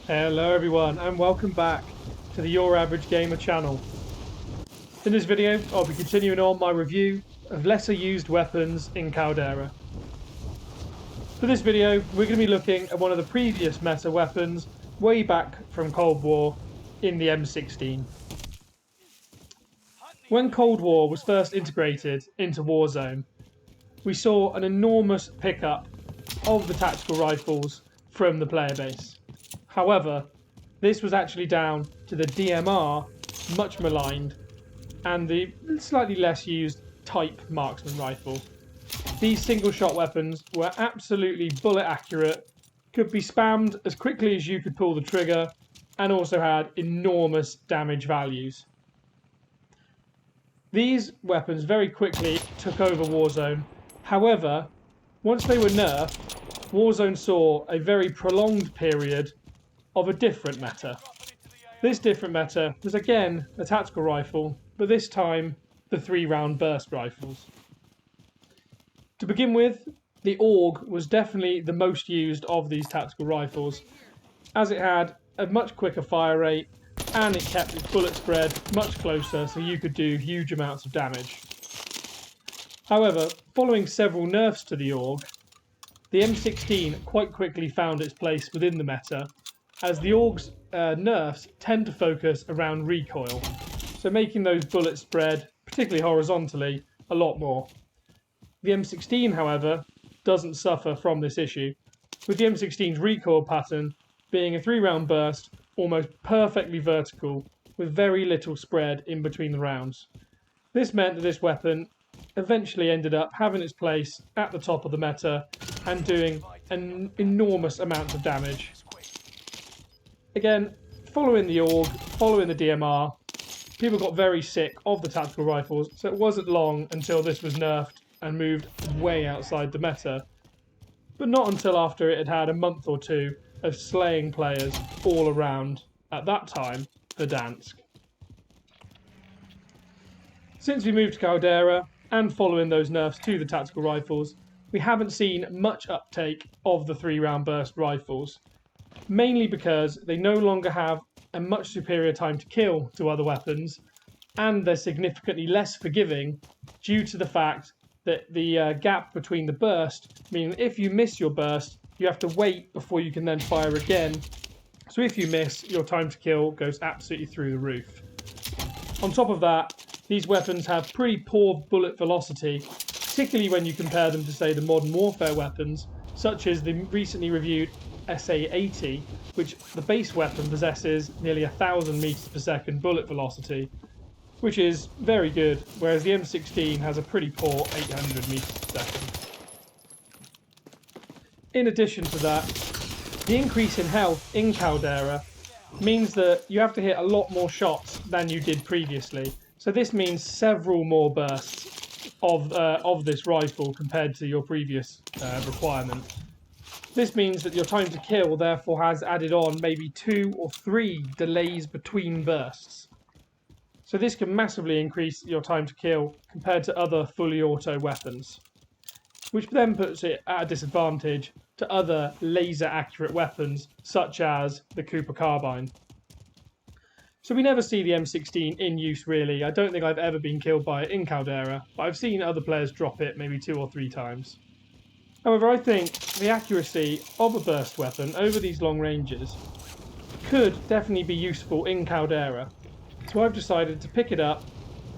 Hello everyone and welcome back to the YourAverageGamer channel. In this video I'll be continuing on my review of lesser used weapons in Caldera. For this video we're going to be looking at one of the previous meta weapons way back from Cold War in the M16. When Cold War was first integrated into Warzone, we saw an enormous pickup of the tactical rifles from the player base. However, this was actually down to the DMR, much maligned, and the slightly less used type marksman rifle. These single shot weapons were absolutely bullet accurate, could be spammed as quickly as you could pull the trigger, and also had enormous damage values. These weapons very quickly took over Warzone. However, once they were nerfed, Warzone saw a very prolonged period of a different meta. This different meta was again a tactical rifle, but this time the 3-round burst rifles. To begin with, the AUG was definitely the most used of these tactical rifles, as it had a much quicker fire rate and it kept its bullet spread much closer so you could do huge amounts of damage. However, following several nerfs to the AUG, the M16 quite quickly found its place within the meta, as the AUG's nerfs tend to focus around recoil, so making those bullets spread, particularly horizontally, a lot more. The M16, however, doesn't suffer from this issue, with the M16's recoil pattern being a 3-round burst, almost perfectly vertical, with very little spread in between the rounds. This meant that this weapon eventually ended up having its place at the top of the meta and doing an enormous amount of damage. Again, following the AUG, following the DMR, people got very sick of the tactical rifles, so it wasn't long until this was nerfed and moved way outside the meta. But not until after it had had a month or two of slaying players all around, at that time, Verdansk. Since we moved to Caldera, and following those nerfs to the tactical rifles, we haven't seen much uptake of the 3-round burst rifles, mainly because they no longer have a much superior time to kill to other weapons, and they're significantly less forgiving due to the fact that the gap between the burst, meaning if you miss your burst, you have to wait before you can then fire again. So if you miss, your time to kill goes absolutely through the roof. On top of that, these weapons have pretty poor bullet velocity, particularly when you compare them to, say, the modern warfare weapons, such as the recently reviewed SA-80, which the base weapon possesses nearly 1,000 meters per second bullet velocity, which is very good, whereas the M16 has a pretty poor 800 meters per second. In addition to that, the increase in health in Caldera means that you have to hit a lot more shots than you did previously. So this means several more bursts of this rifle compared to your previous requirement. This means that your time to kill therefore has added on maybe 2 or 3 delays between bursts. So this can massively increase your time to kill compared to other fully auto weapons, which then puts it at a disadvantage to other laser accurate weapons such as the Cooper carbine. So we never see the M16 in use really. I don't think I've ever been killed by it in Caldera, but I've seen other players drop it maybe 2 or 3 times. However, I think the accuracy of a burst weapon over these long ranges could definitely be useful in Caldera. So I've decided to pick it up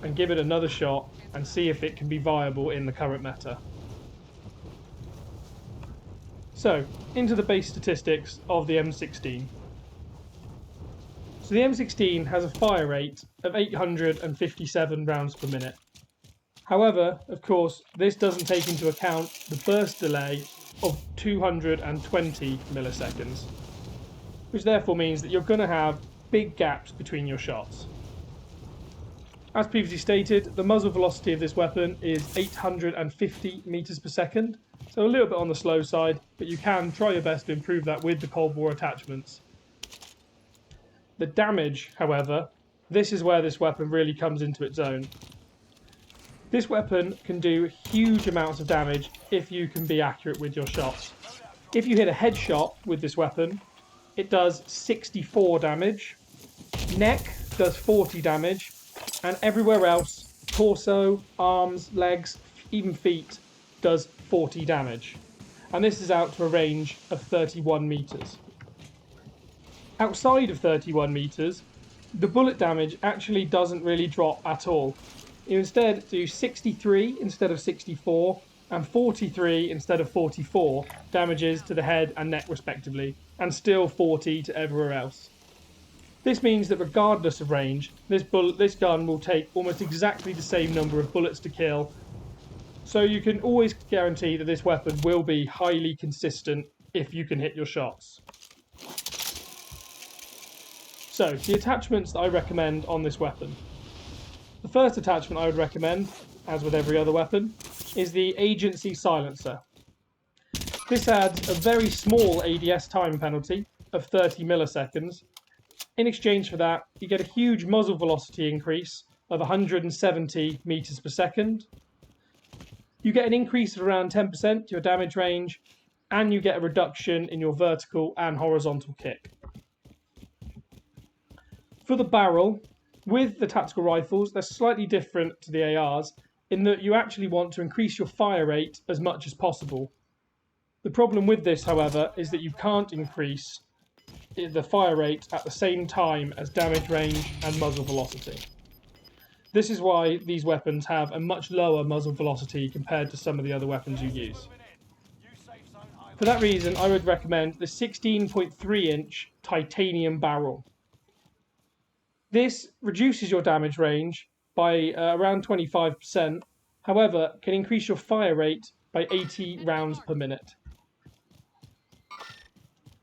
and give it another shot and see if it can be viable in the current meta. So, into the base statistics of the M16. So the M16 has a fire rate of 857 rounds per minute. However, of course, this doesn't take into account the burst delay of 220 milliseconds, which therefore means that you're going to have big gaps between your shots. As previously stated, the muzzle velocity of this weapon is 850 meters per second, so a little bit on the slow side, but you can try your best to improve that with the Cold War attachments. The damage, however, this is where this weapon really comes into its own. This weapon can do huge amounts of damage if you can be accurate with your shots. If you hit a headshot with this weapon, it does 64 damage, neck does 40 damage, and everywhere else, torso, arms, legs, even feet, does 40 damage. And this is out to a range of 31 meters. Outside of 31 meters, the bullet damage actually doesn't really drop at all. You instead do 63 instead of 64, and 43 instead of 44 damages to the head and neck respectively, and still 40 to everywhere else. This means that regardless of range, this gun will take almost exactly the same number of bullets to kill, so you can always guarantee that this weapon will be highly consistent if you can hit your shots. So, the attachments that I recommend on this weapon. The first attachment I would recommend, as with every other weapon, is the Agency Silencer. This adds a very small ADS time penalty of 30 milliseconds. In exchange for that, you get a huge muzzle velocity increase of 170 meters per second. You get an increase of around 10% to your damage range, and you get a reduction in your vertical and horizontal kick. For the barrel, with the tactical rifles, they're slightly different to the ARs in that you actually want to increase your fire rate as much as possible. The problem with this, however, is that you can't increase the fire rate at the same time as damage range and muzzle velocity. This is why these weapons have a much lower muzzle velocity compared to some of the other weapons you use. For that reason, I would recommend the 16.3-inch titanium barrel. This reduces your damage range by around 25%, however, can increase your fire rate by 80 rounds per minute.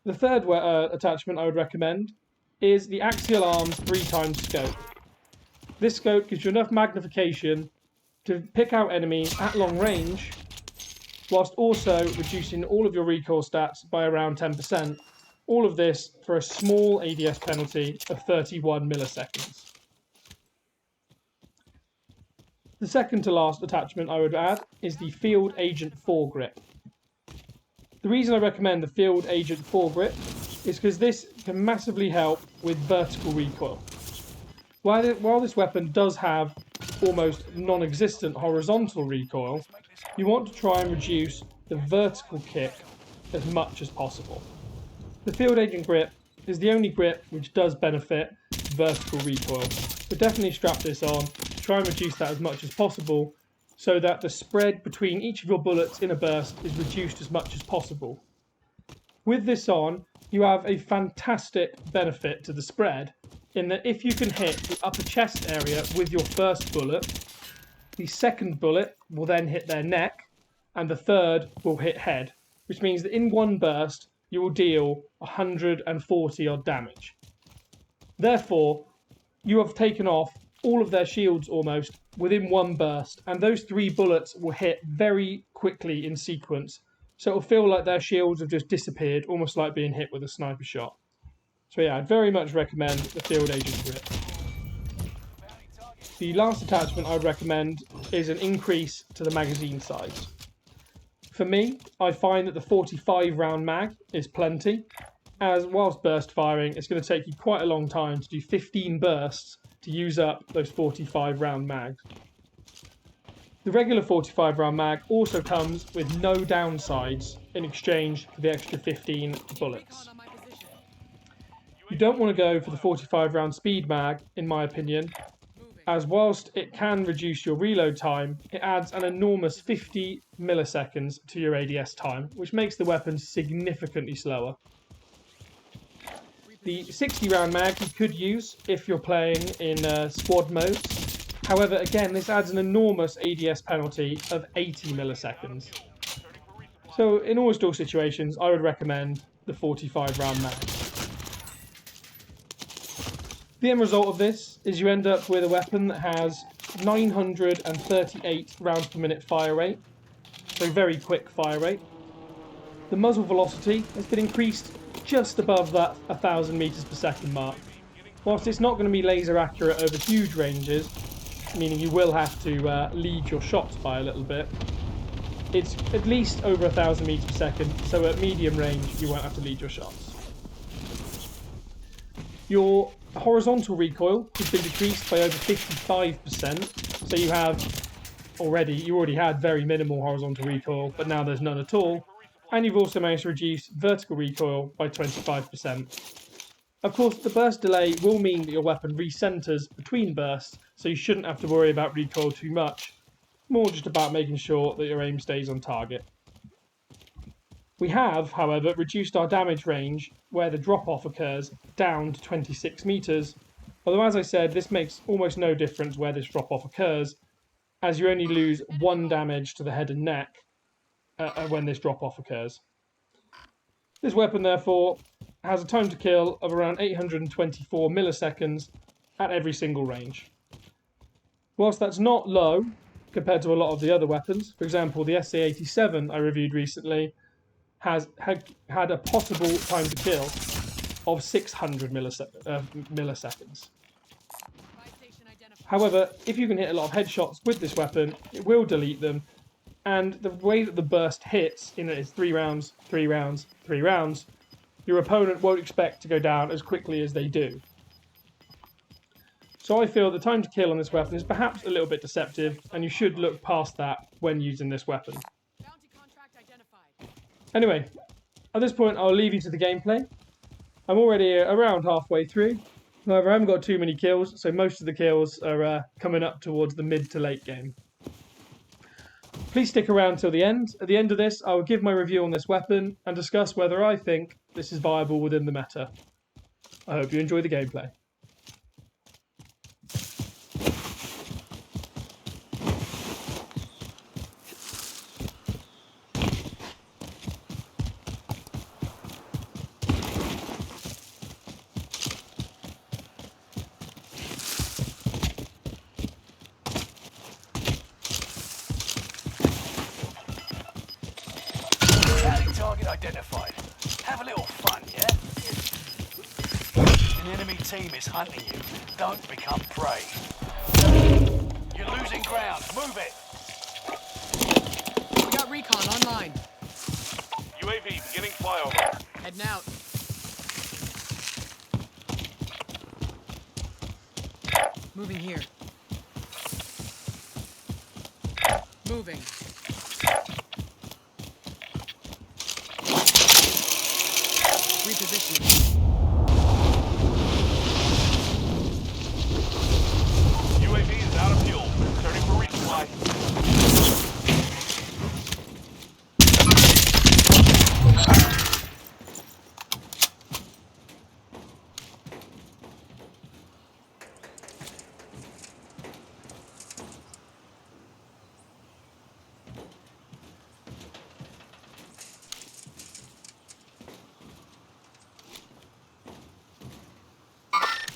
The third attachment I would recommend is the Axial Arms 3x scope. This scope gives you enough magnification to pick out enemies at long range, whilst also reducing all of your recoil stats by around 10%. All of this for a small ADS penalty of 31 milliseconds. The second to last attachment I would add is the Field Agent foregrip. The reason I recommend the Field Agent foregrip is because this can massively help with vertical recoil. While this weapon does have almost non-existent horizontal recoil, you want to try and reduce the vertical kick as much as possible. The Field Agent grip is the only grip which does benefit vertical recoil, so definitely strap this on, try and reduce that as much as possible so that the spread between each of your bullets in a burst is reduced as much as possible. With this on, you have a fantastic benefit to the spread in that if you can hit the upper chest area with your first bullet, the second bullet will then hit their neck and the third will hit head, which means that in one burst you will deal 140 odd damage. Therefore, you have taken off all of their shields almost within one burst, and those 3 bullets will hit very quickly in sequence, so it'll feel like their shields have just disappeared, almost like being hit with a sniper shot. So yeah, I'd very much recommend the Field Agent grip. The last attachment I'd recommend is an increase to the magazine size. For me, I find that the 45 round mag is plenty, as whilst burst firing, it's going to take you quite a long time to do 15 bursts to use up those 45 round mags. The regular 45 round mag also comes with no downsides in exchange for the extra 15 bullets. You don't want to go for the 45 round speed mag, in my opinion, as whilst it can reduce your reload time, it adds an enormous 50 milliseconds to your ADS time, which makes the weapon significantly slower. The 60 round mag you could use if you're playing in squad mode. However, again, this adds an enormous ADS penalty of 80 milliseconds. So in almost all situations, I would recommend the 45 round mag. The end result of this is you end up with a weapon that has 938 rounds per minute fire rate, so very quick fire rate. The muzzle velocity has been increased just above that 1000 meters per second mark. Whilst it's not going to be laser accurate over huge ranges, meaning you will have to lead your shots by a little bit, it's at least over 1000 meters per second, so at medium range you won't have to lead your shots. your horizontal recoil has been decreased by over 55%. So you already had very minimal horizontal recoil, but now there's none at all. And you've also managed to reduce vertical recoil by 25%. Of course, the burst delay will mean that your weapon recenters between bursts, so you shouldn't have to worry about recoil too much. More just about making sure that your aim stays on target. We have, however, reduced our damage range where the drop-off occurs down to 26 meters, although as I said, this makes almost no difference where this drop-off occurs, as you only lose 1 damage to the head and neck when this drop-off occurs. This weapon, therefore, has a time to kill of around 824 milliseconds at every single range. Whilst that's not low compared to a lot of the other weapons, for example, the SA-87 I reviewed recently had a possible time to kill of 600 milliseconds. However, if you can hit a lot of headshots with this weapon, it will delete them, and the way that the burst hits is 3 rounds, 3 rounds, 3 rounds, your opponent won't expect to go down as quickly as they do. So I feel the time to kill on this weapon is perhaps a little bit deceptive, and you should look past that when using this weapon. Anyway, at this point I'll leave you to the gameplay. I'm already around halfway through. However, I haven't got too many kills, so most of the kills are coming up towards the mid to late game. Please stick around till the end. At the end of this, I will give my review on this weapon and discuss whether I think this is viable within the meta. I hope you enjoy the gameplay. Target identified. Have a little fun, yeah? An enemy team is hunting you. Don't become prey. You're losing ground. Move it. We got recon online. UAV beginning flyover. Heading out. Moving here. Moving. Repositioning. UAV is out of fuel. Turning for resupply.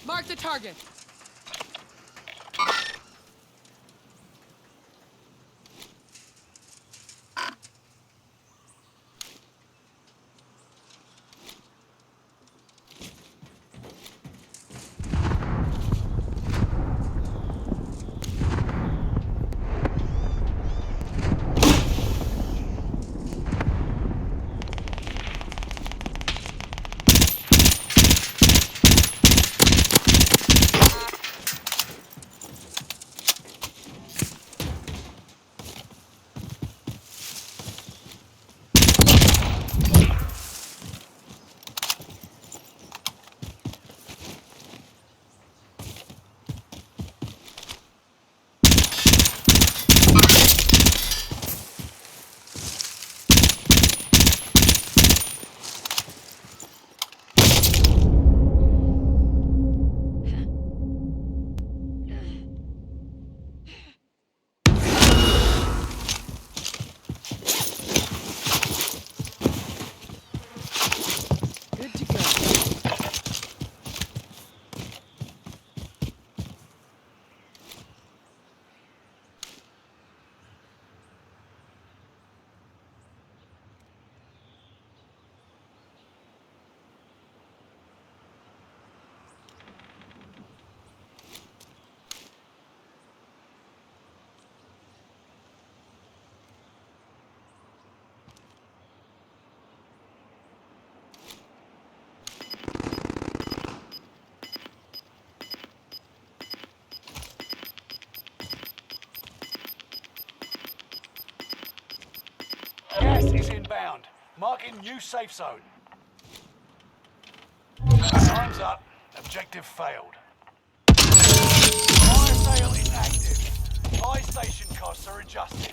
Mark the target. Marking new safe zone. Time's up. Objective failed. Fire sale is active. Buy station costs are adjusted.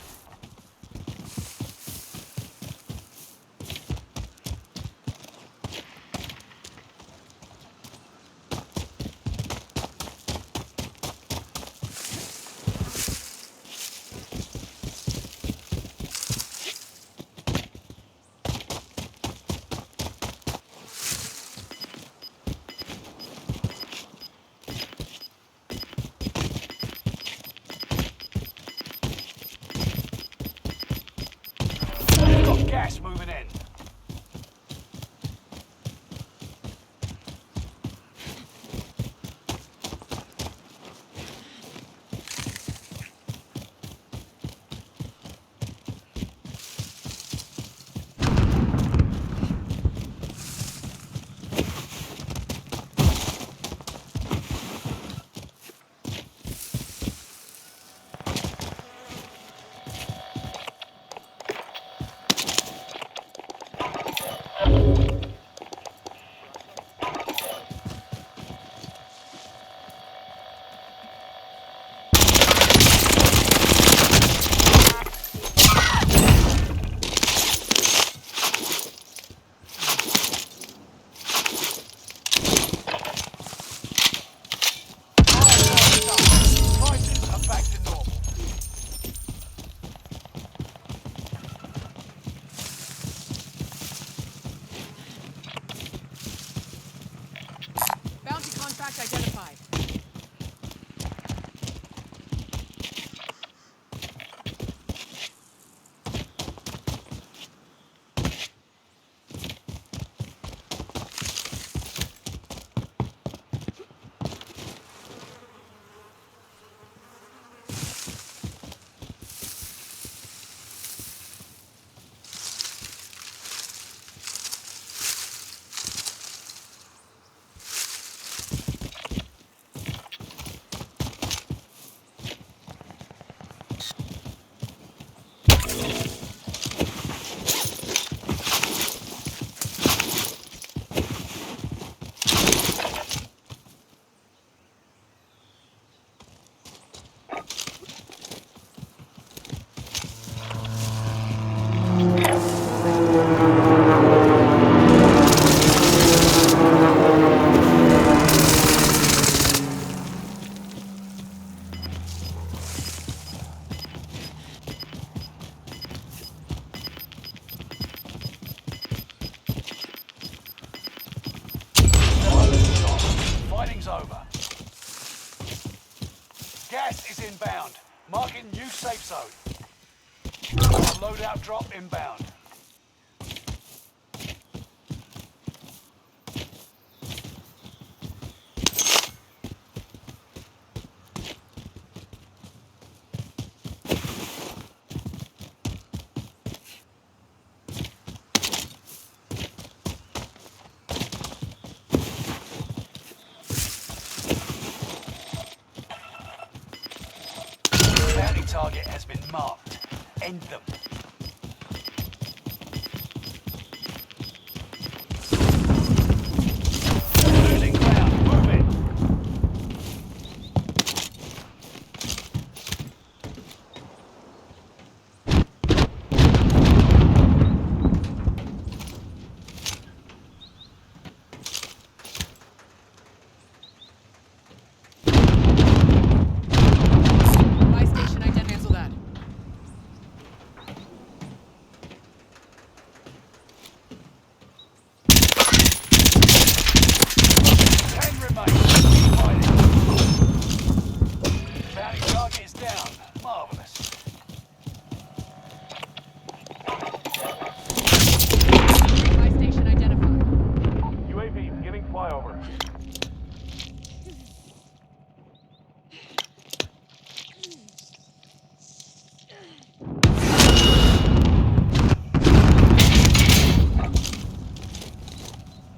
Gas moving in. Prices are back to normal. Bounty contract identified. Fighting's over. Gas is inbound. Marking new safe zone. Loadout drop inbound. Bounty target has been marked. End them. Losing ground. Move it. Buy station identified. Cancel that. 10 remain. Keep fighting. Bounty target is down. Marvelous. Buy station identified. UAV beginning flyover.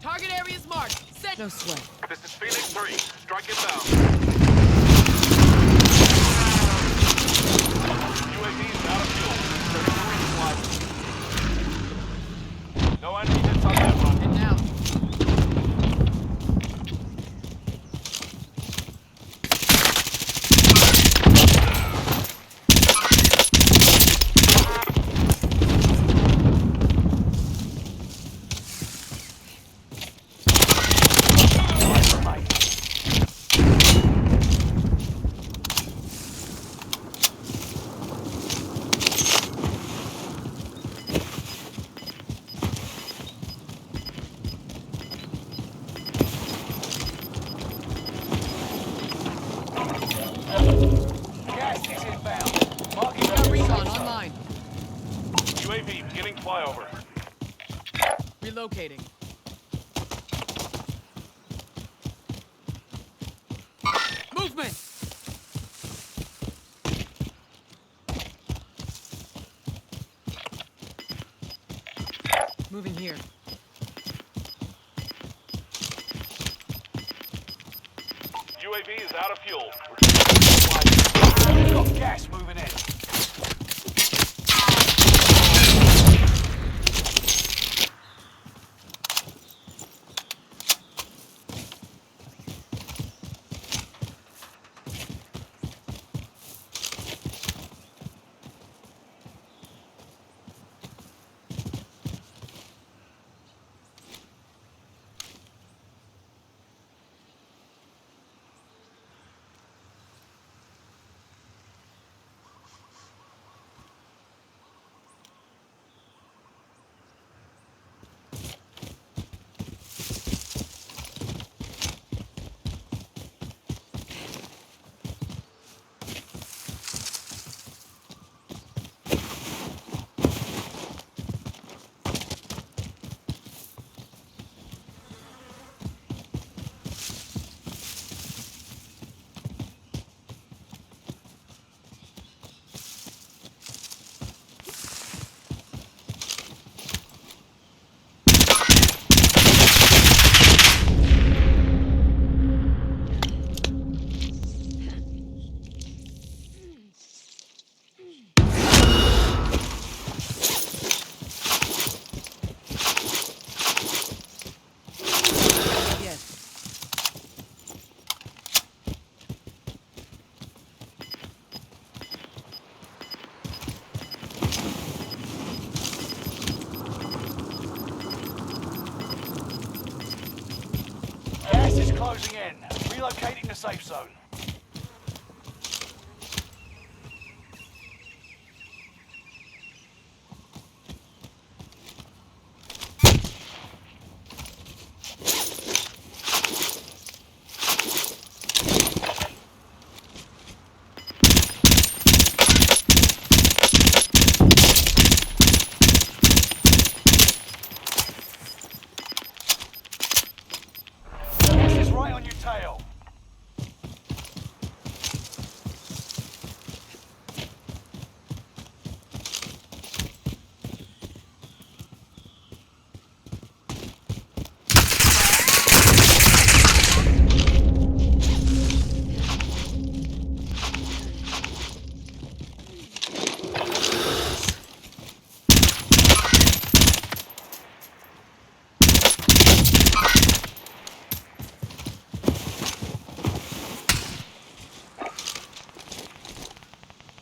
Target area is marked. Set. No sweat. This is Phoenix 3. Strike inbound. UAV is out of fuel. Ready for resupply. UAV beginning flyover. Relocating. Movement! Moving here. UAV is out of fuel. We've got gas moving in. Gas is closing in. Relocating the safe zone. Gas is right on your tail.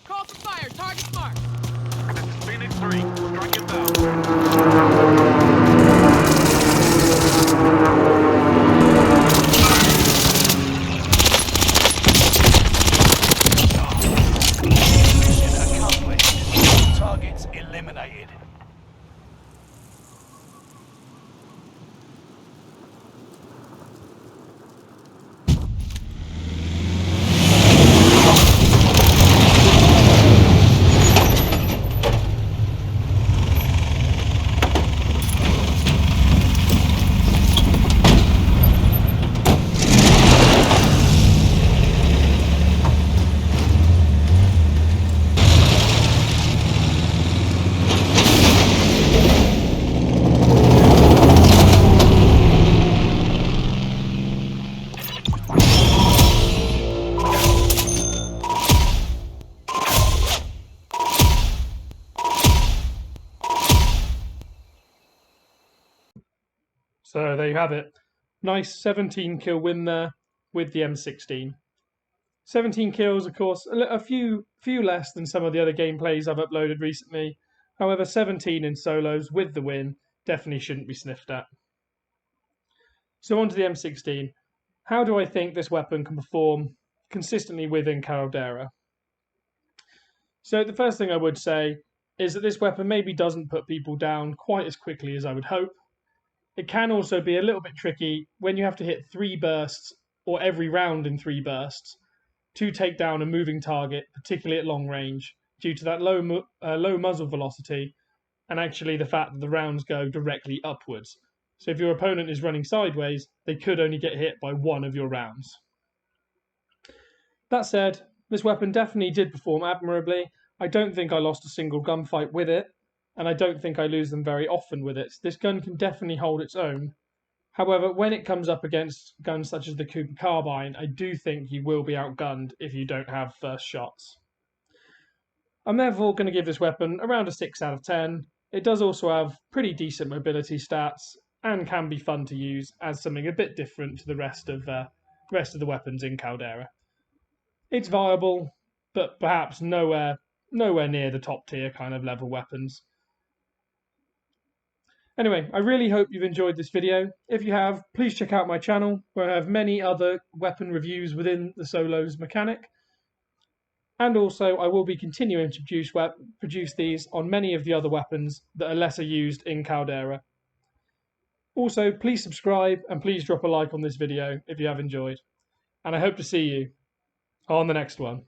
Call for fire. Target marked. Phoenix 3, strike inbound. Mission accomplished. Targets eliminated. So there you have it. Nice 17 kill win there with the M16. 17 kills, of course, a few less than some of the other gameplays I've uploaded recently. However, 17 in solos with the win definitely shouldn't be sniffed at. So on to the M16. How do I think this weapon can perform consistently within Caldera? So the first thing I would say is that this weapon maybe doesn't put people down quite as quickly as I would hope. It can also be a little bit tricky when you have to hit 3 bursts or every round in 3 bursts to take down a moving target, particularly at long range, due to that low muzzle velocity and actually the fact that the rounds go directly upwards. So if your opponent is running sideways, they could only get hit by one of your rounds. That said, this weapon definitely did perform admirably. I don't think I lost a single gunfight with it, and I don't think I lose them very often with it. This gun can definitely hold its own. However, when it comes up against guns such as the Cooper Carbine, I do think you will be outgunned if you don't have first shots. I'm therefore going to give this weapon around a 6 out of 10. It does also have pretty decent mobility stats and can be fun to use as something a bit different to the rest of the weapons in Caldera. It's viable, but perhaps nowhere near the top tier kind of level weapons. Anyway, I really hope you've enjoyed this video. If you have, please check out my channel where I have many other weapon reviews within the solos mechanic. And also, I will be continuing to produce these on many of the other weapons that are lesser used in Caldera. Also, please subscribe and please drop a like on this video if you have enjoyed. And I hope to see you on the next one.